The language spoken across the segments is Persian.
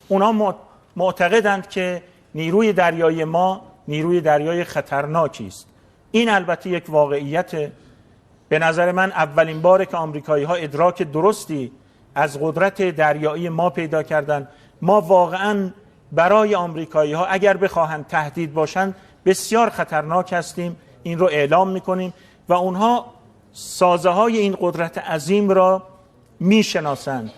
اونا معتقدند که نیروی دریایی ما نیروی دریایی خطرناکی است. این البته یک واقعیت. به نظر من اولین باره که آمریکایی‌ها ادراک درستی از قدرت دریایی ما پیدا کردند. ما واقعاً برای آمریکایی‌ها اگر بخواهند تهدید باشند بسیار خطرناک هستیم. این رو اعلام می‌کنیم و اونها سازه‌های این قدرت عظیم را می‌شناسند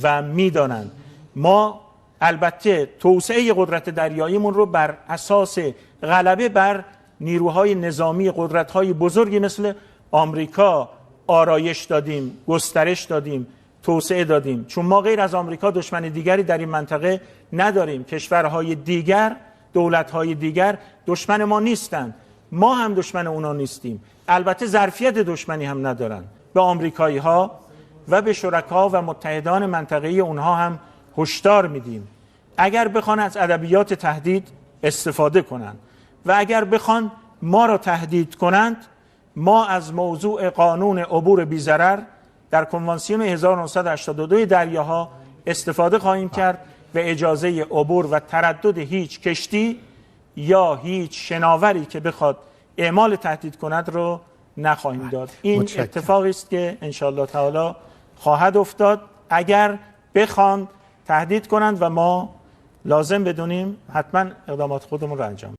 و می‌دانند. ما البته توسعه قدرت دریاییمون رو بر اساس غلبه بر نیروهای نظامی قدرت‌های بزرگی مثل آمریکا آرایش دادیم، گسترش دادیم، توسعه دادیم، چون ما غیر از آمریکا دشمن دیگری در این منطقه نداریم. کشورهای دیگر، دولت‌های دیگر دشمن ما نیستند، ما هم دشمن اونا نیستیم. البته ظرفیت دشمنی هم ندارن. به آمریکایی‌ها و به شرکا و متحدان منطقه‌ای اونها هم هشدار میدیم اگر بخوان از ادبیات تهدید استفاده کنند و اگر بخوان ما را تهدید کنند، ما از موضوع قانون عبور بی‌ضرر در کنوانسیون 1982 دریاها استفاده خواهیم کرد و اجازه عبور و تردد هیچ کشتی یا هیچ شناوری که بخواد اعمال تهدید کند رو نخواهیم داد. این اتفاقی است که ان شاء الله تعالی خواهد افتاد اگر بخوان تهدید کنند و ما لازم بدونیم حتما اقدامات خودمون رو انجام